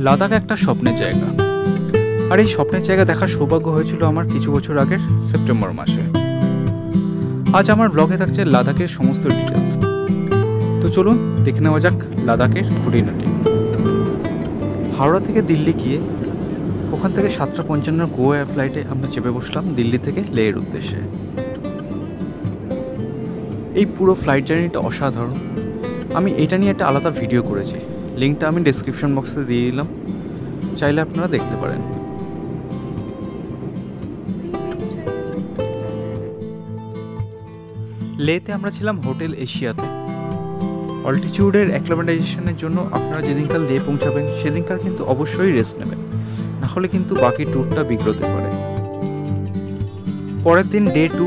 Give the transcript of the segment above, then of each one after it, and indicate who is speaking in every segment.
Speaker 1: লাদাখ একটা স্বপ্নের জায়গা, আর এই স্বপ্নের জায়গা দেখার সৌভাগ্য হয়েছিল আমার কিছু বছর আগের সেপ্টেম্বর মাসে। আজ আমার ব্লগে থাকছে লাদাখের সমস্ত ডিটেলস। তো চলুন দেখে নেওয়া যাক লাদাখের খুঁটিনাটি। হাওড়া থেকে দিল্লি গিয়ে ওখান থেকে 7:55 গোয়া এয়ার ফ্লাইটে আমরা চেপে বসলাম দিল্লি থেকে লেহের উদ্দেশ্যে। এই পুরো ফ্লাইট জার্নিটা অসাধারণ। আমি এটা নিয়ে একটা আলাদা ভিডিও করেছি, লিঙ্কটা আমি ডেসক্রিপশন বক্সে দিয়ে দিলাম, চাইলে আপনারা দেখতে পারেন। লেতে আমরা ছিলাম হোটেল এশিয়াতে। অল্টিটিউডের অ্যাক্লিমেটাইজেশনের জন্য আপনারা যেদিনকার লে পৌঁছাবেন সেদিনকার কিন্তু অবশ্যই রেস্ট নেবেন, না হলে কিন্তু বাকি ট্যুরটা বিগড়তে পারে। পরের দিন ডে 2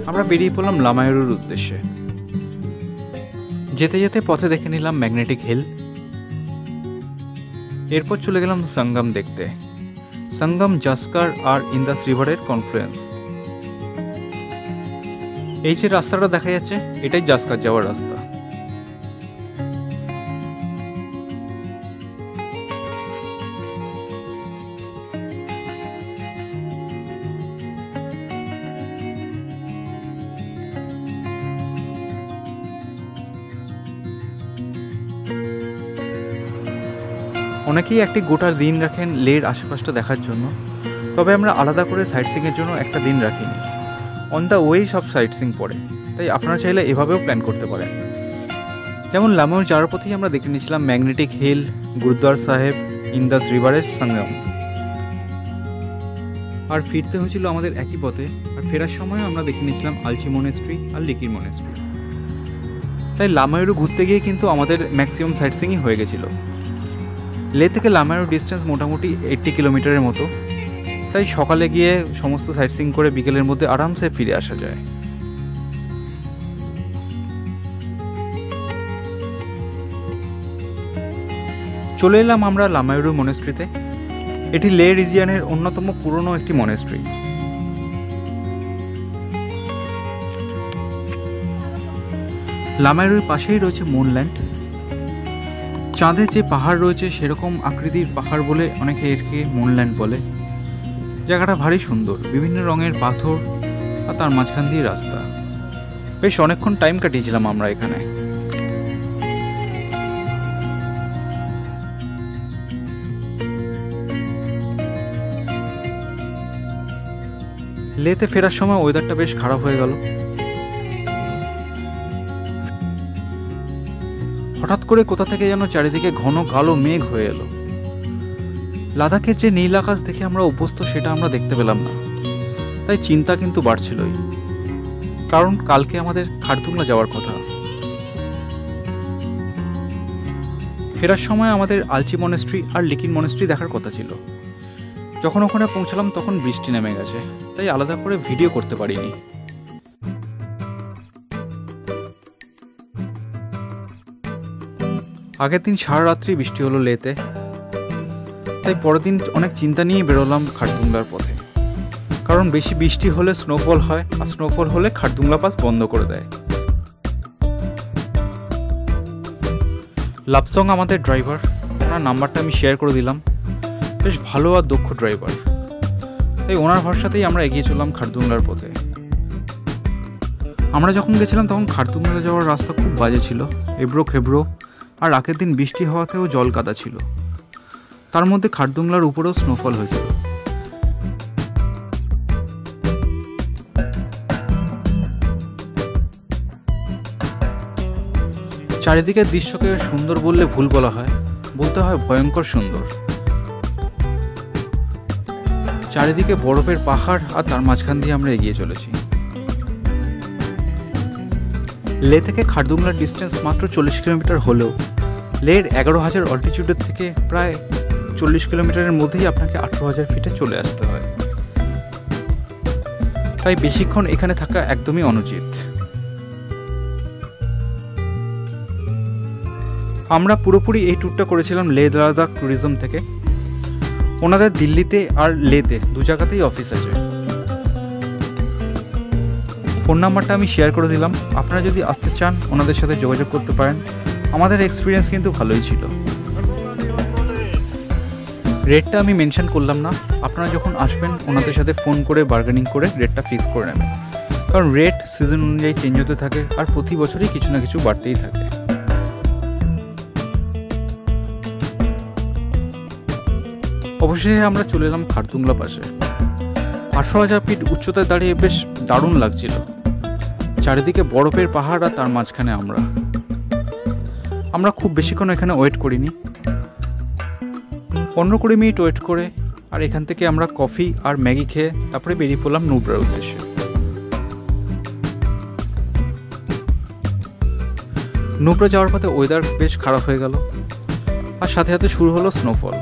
Speaker 1: আমরা বেরিয়ে পড়লাম লামায়ুরুর উদ্দেশ্যে। যেতে যেতে পথে দেখে নিলাম ম্যাগনেটিক হিল, এরপর চলে গেলাম সঙ্গম দেখতে। সঙ্গম জাস্কার আর ইন্দাস রিভারের কনফ্লুয়েন্স। এই যে রাস্তাটা দেখা যাচ্ছে এটাই জাস্কার যাওয়ার রাস্তা। অনেকেই একটি গোটা দিন রাখেন লের আশেপাশটা দেখার জন্য, তবে আমরা আলাদা করে সাইট সিংয়ের জন্য একটা দিন রাখিনি। অন দ্য ওয়েই সব সাইট সিং পড়ে, তাই আপনারা চাইলে এভাবেও প্ল্যান করতে পারেন। যেমন লামায়ুর যাওয়ার পথেই আমরা দেখে নিয়েছিলাম ম্যাগনেটিক হিল, গুরুদ্বার সাহেব, ইন্দাস রিভারের সঙ্গম। আর ফিরতে হয়েছিল আমাদের একই পথে, আর ফেরার সময় আমরা দেখে নিয়েছিলাম আলচি মনেস্ট্রি আর লিকির মনেস্ট্রি। তাই লামায়ুরু ঘুরতে গিয়ে কিন্তু আমাদের ম্যাক্সিমাম সাইট সিংই হয়ে গেছিলো। লে থেকে লামায়ুর ডিস্টেন্স মোটামুটি 80 কিলোমিটারের মতো, তাই সকালে গিয়ে সমস্ত সাইট সিং করে বিকেলের মধ্যে আরামসে ফিরে আসা যায়। চলে এলাম আমরা লামায়ুরু মনেস্ট্রিতে। এটি লে রিজিয়নের অন্যতম পুরনো একটি মনেস্ট্রি। লামায়ুরুর পাশেই রয়েছে মুনল্যান্ড। চাঁদে যে পাহাড় রয়েছে সেরকম আকৃতির পাহাড় বলে অনেকে এরকে মুনল্যান্ড বলে। জায়গাটা ভারী সুন্দর, বিভিন্ন রঙের পাথর আর তার মাঝখান দিয়ে রাস্তা। বেশ অনেকক্ষণ টাইম কাটিয়েছিলাম আমরা এখানে। লেতে ফেরার সময় ওয়েদারটা বেশ খারাপ হয়ে গেল। হঠাৎ করে কোথা থেকে যেন চারিদিকে ঘন কালো মেঘ হয়ে এলো। লাদাখের যে নীল আকাশ দেখে আমরা অভ্যস্ত সেটা আমরা দেখতে পেলাম না, তাই চিন্তা কিন্তু বাড়ছিলই, কারণ কালকে আমাদের খারদুংলা যাওয়ার কথা। ফেরার সময় আমাদের আলচি মনেস্ট্রি আর লিকির মনেস্ট্রি দেখার কথা ছিল। যখন ওখানে পৌঁছালাম তখন বৃষ্টি নেমে গেছে, তাই আলাদা করে ভিডিও করতে পারিনি। আগের দিন সারা রাত্রি বৃষ্টি হলো লেতে, তাই পরের দিন অনেক চিন্তা নিয়ে বেরোলাম খারদুংলার পথে, কারণ বেশি বৃষ্টি হলে স্নোফল হয়, আর স্নোফল হলে খারদুংলা পাস বন্ধ করে দেয়। লাপসং আমাদের ড্রাইভার, ওনার নাম্বারটা আমি শেয়ার করে দিলাম। বেশ ভালো আর দক্ষ ড্রাইভার, তাই ওনার ভরসাতেই আমরা এগিয়ে চললাম খারদুংলার পথে। আমরা যখন গেছিলাম তখন খারদুংলা যাওয়ার রাস্তা খুব বাজে ছিল, এবড়ো খেবড়ো, আর আগের দিন বৃষ্টি হওয়াতেও জল কাদা ছিল। তার মধ্যে খারদুংলার উপরেও স্নোফল হয়েছিল। চারিদিকের দৃশ্যকে সুন্দর বললে ভুল বলা হয়, বলতে হয় ভয়ঙ্কর সুন্দর। চারিদিকে বরফের পাহাড় আর তার মাঝখান দিয়ে আমরা এগিয়ে চলেছি। লে থেকে খারদুংলার ডিস্টেন্স মাত্র 40 কিলোমিটার হলেও লের 11,000 অল্টিটিউডের থেকে প্রায় 40 কিলোমিটারের মধ্যেই আপনাকে 18,000 ফিটে চলে আসতে হয়, তাই বেশিক্ষণ এখানে থাকা একদমই অনুচিত। আমরা পুরোপুরি এই ট্যুরটা করেছিলাম লে লাদাখ ট্যুরিজম থেকে। ওনাদের দিল্লিতে আর লেতে দু জায়গাতেই অফিস আছে। ফোন নাম্বারটা আমি শেয়ার করে দিলাম, আপনারা যদি আসতে চান ওনাদের সাথে যোগাযোগ করতে পারেন। আমাদের এক্সপিরিয়েন্স কিন্তু ভালোই ছিল। রেটটা আমি মেনশন করলাম না, আপনারা যখন আসবেন ওনাদের সাথে ফোন করে বার্গেনিং করে রেটটা ফিক্স করে নেবেন, কারণ রেট সিজন অনুযায়ী চেঞ্জ হতে থাকে আর প্রতি বছরই কিছু না কিছু বাড়তেই থাকে। অবশেষে আমরা চলে এলাম খারদুংলা পাশে। 18,000 ফিট উচ্চতায় দাঁড়িয়ে বেশ দারুণ লাগছিল। চারিদিকে বরফের পাহাড় আর তার মাঝখানে আমরা খুব বেশিক্ষণ এখানে ওয়েট করিনি, 15-20 মিনিট ওয়েট করে আর এখান থেকে আমরা কফি আর ম্যাগি খেয়ে তারপরে বেরিয়ে পড়লাম নুব্রার উদ্দেশ্যে। নুব্রা যাওয়ার পথে ওয়েদার বেশ খারাপ হয়ে গেল আর সাথে সাথে শুরু হলো স্নোফল।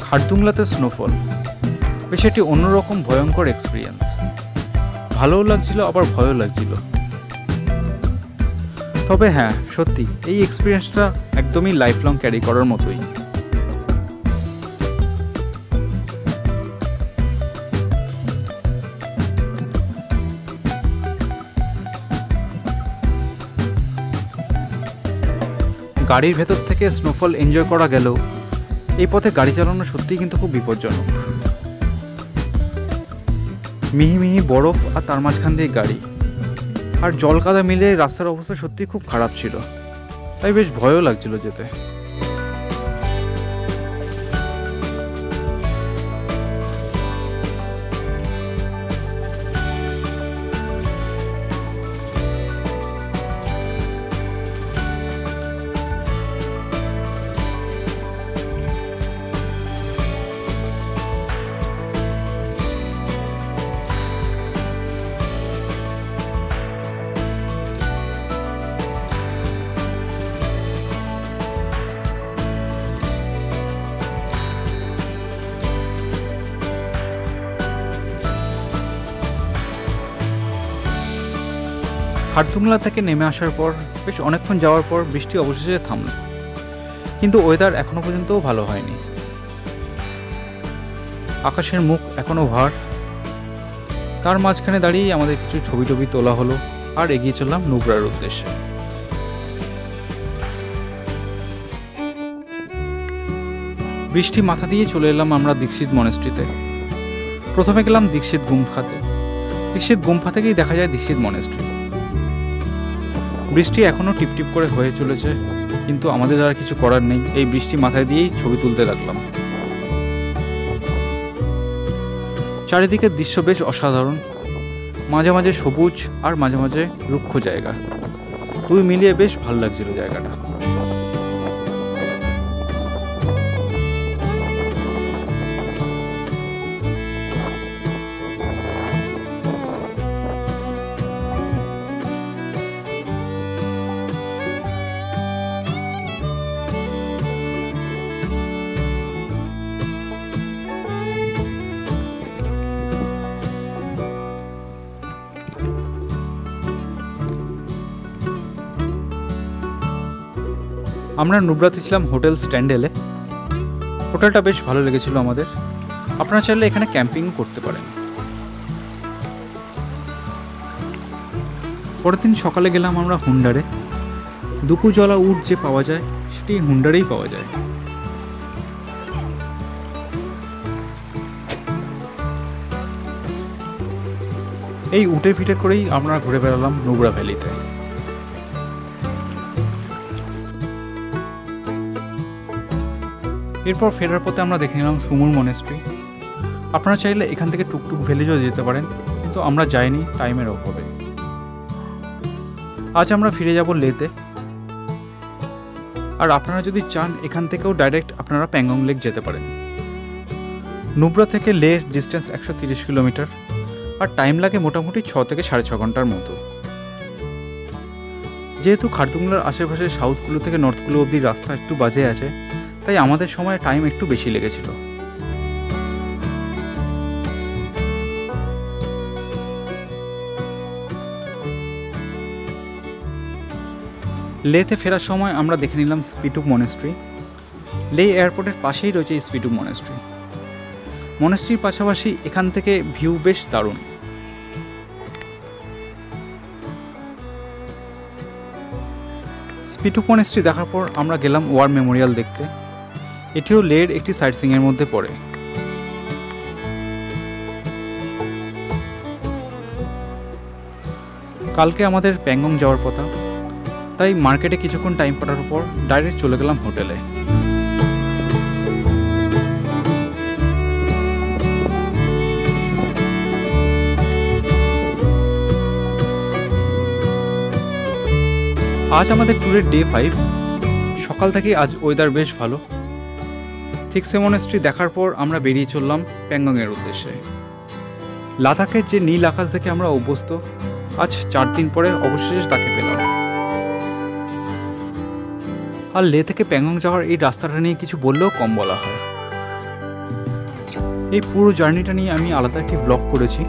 Speaker 1: খারদুংলাতে স্নোফল বেশ একটি অন্যরকম ভয়ঙ্কর এক্সপিরিয়েন্স, ভালোও লাগছিল আবার ভয়ও লাগছিল। তবে হ্যাঁ, সত্যি এই এক্সপিরিয়েন্সটা একদমই লাইফ লং ক্যারি করার মতোই। গাড়ির ভেতর থেকে স্নোফল এনজয় করা গেলেও এই পথে গাড়ি চালানো সত্যিই কিন্তু খুব বিপজ্জনক। মিহি মিহি বরফ আর তার মাঝখান দিয়ে গাড়ি আর জল কাদা মিলে রাস্তার অবস্থা সত্যি খুব খারাপ ছিল, তাই বেশ ভয়ও লাগছিল যেতে। খারদুংলা থেকে নেমে আসার পর বেশ অনেকক্ষণ যাওয়ার পর বৃষ্টি অবশেষে থামল, কিন্তু ওয়েদার এখনো পর্যন্তও ভালো হয়নি। আকাশের মুখ এখনো ভার, তার মাঝখানে দাঁড়িয়েই আমাদের কিছু ছবি টবি তোলা হলো আর এগিয়ে চললাম নুব্রার উদ্দেশ্যে। বৃষ্টি মাথা দিয়ে চলে এলাম আমরা দীক্ষিত মনেস্ট্রিতে। প্রথমে গেলাম দীক্ষিত গুম্ফাতে। দীক্ষিত গুম্ফা থেকেই দেখা যায় দীক্ষিত মনেস্ট্রি। বৃষ্টি এখনও টিপটিপ করে হয়ে চলেছে, কিন্তু আমাদের আর কিছু করার নেই, এই বৃষ্টি মাথায় দিয়েই ছবি তুলতে লাগলাম। চারিদিকের দৃশ্য বেশ অসাধারণ, মাঝে মাঝে সবুজ আর মাঝে মাঝে রুক্ষ জায়গা, দুই মিলিয়ে বেশ ভালো লাগছিল জায়গাটা। আমরা নুব্রাতে ছিলাম হোটেল স্ট্যান্ডেলে। হোটেলটা বেশ ভালো লেগেছিল আমাদের, আপনারা চাইলে এখানে ক্যাম্পিং করতে পারেন। পরের দিন সকালে গেলাম আমরা হুন্ডারে। দুপুরজলা উট যে পাওয়া যায় সেটি হুন্ডারেই পাওয়া যায়। এই উটের পিঠে করেই আমরা ঘুরে বেড়ালাম নুব্রা ভ্যালিতে। এরপর ফেরার পথে আমরা দেখে নিলাম সুমুর মনেস্ট্রি। আপনারা চাইলে এখান থেকে টুকটুক ভিলেজও যেতে পারেন, কিন্তু আমরা যাইনি টাইমের অভাবে। আজ আমরা ফিরে যাব লেতে, আর আপনারা যদি চান এখান থেকেও ডাইরেক্ট আপনারা প্যাংগং লেক যেতে পারেন। নুব্রা থেকে লে ডিস্টেন্স 130 কিলোমিটার, আর টাইম লাগে মোটামুটি 6 থেকে 6.5 ঘন্টার মতো। যেহেতু খারদুংলার আশেপাশে সাউথগুলো থেকে নর্থগুলো অবধি রাস্তা একটু বাজে আছে, তাই আমাদের সময় টাইম একটু বেশি লেগেছিল। লেতে ফেরার সময় আমরা দেখে নিলাম স্পিটুক মনেস্ট্রি। লে এয়ারপোর্টের পাশেই রয়েছে এই স্পিটুক মনেস্ট্রি। মনেস্ট্রির পাশাপাশি এখান থেকে ভিউ বেশ দারুণ। পিটুক মনেস্ট্রি দেখার পর আমরা গেলাম ওয়ার মেমোরিয়াল দেখতে। এটিও লের একটি সাইট সিইংয়ের মধ্যে পড়ে। কালকে আমাদের প্যাংগং যাওয়ার কথা, তাই মার্কেটে কিছুক্ষণ টাইম কাটার পর ডাইরেক্ট চলে গেলাম হোটেলে। আজ আমাদের ট্যুরের ডে 5। সকাল থেকে আজ ওয়েদার বেশ ভালো। থিকসে মনেস্ট্রি দেখার পর আমরা বেরিয়ে চললাম প্যাংগংয়ের উদ্দেশ্যে। লাদাখের যে নীল আকাশ দেখে আমরা অভ্যস্ত, আজ 4 দিন পরে অবশেষে তাকে পেলাম। আর লে থেকে প্যাংগং যাওয়ার এই রাস্তাটা নিয়ে কিছু বললেও কম বলা হয়। এই পুরো জার্নিটা নিয়ে আমি আলাদা একটি ব্লগ করেছি,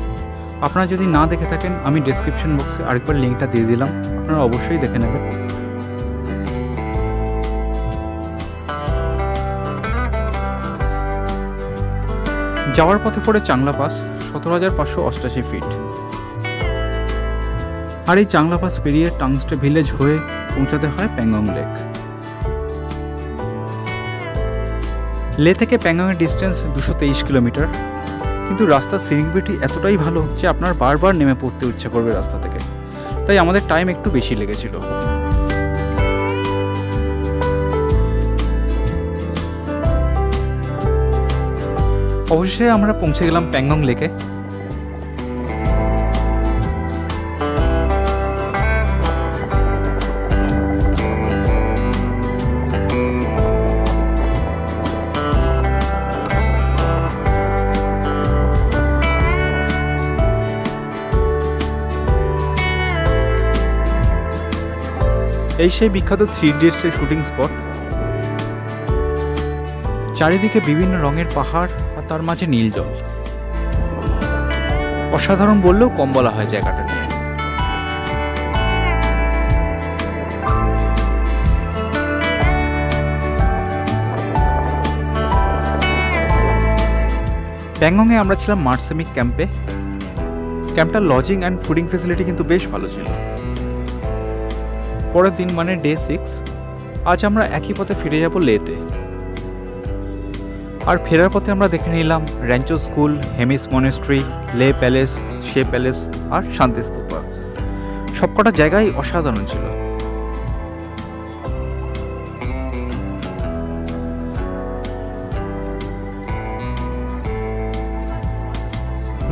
Speaker 1: আপনারা যদি না দেখে থাকেন আমি ডেসক্রিপশন বক্সে আরেকবার লিঙ্কটা দিয়ে দিলাম, আপনারা অবশ্যই দেখে নেবেন। যাওয়ার পথে পড়ে চাংলা পাস, 17,588 ফিট। আর এই চাংলা পাস পেরিয়ে টাংস্টে ভিলেজ হয়ে পৌঁছাতে হয় প্যাংগং লেক। লে থেকে প্যাংগংয়ের ডিস্টেন্স 223 কিলোমিটার, কিন্তু রাস্তার সিনিক এতটাই ভালো যে আপনার বারবার নেমে পড়তে ইচ্ছা করবে রাস্তা থেকে, তাই আমাদের টাইম একটু বেশি লেগেছিল। অবশেষে আমরা পৌঁছে গেলাম প্যাংগং লেকে। এই সেই বিখ্যাত 3 ইডিয়টসের শুটিং স্পট। চারিদিকে বিভিন্ন রঙের পাহাড় আর তার মাঝে নীল জল। অসাধারণ বললেও কম বলা হয় জায়গাটা নিয়ে। প্যাংগংয়ে আমরা ছিলাম মার্সেমিক ক্যাম্পে। ক্যাম্পটার লজিং অ্যান্ড ফুডিং ফেসিলিটি কিন্তু বেশ ভালো ছিল। পরের দিন মানে ডে 6, আজ আমরা একই পথে ফিরে যাব লেতে। আর ফেরার পথে আমরা দেখে নিলাম র্যাঞ্চো স্কুল, হেমিস মনেস্ট্রি, লে প্যালেস, শে প্যালেস আর শান্তি স্তূপা। সবকটা জায়গায় অসাধারণ ছিল।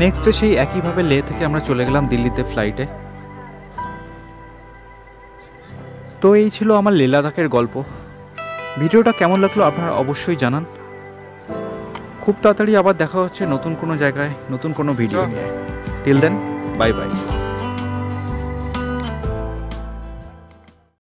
Speaker 1: নেক্সট ডে সেই একইভাবে লে থেকে আমরা চলে গেলাম দিল্লিতে ফ্লাইটে। তো এই ছিল আমার লে লাদাখের গল্প। ভিডিওটা কেমন লাগলো আপনারা অবশ্যই জানান। খুব তাড়াতাড়ি আবার দেখা হচ্ছে নতুন কোনো জায়গায় নতুন কোনো ভিডিও নিয়ে। Till then, bye by.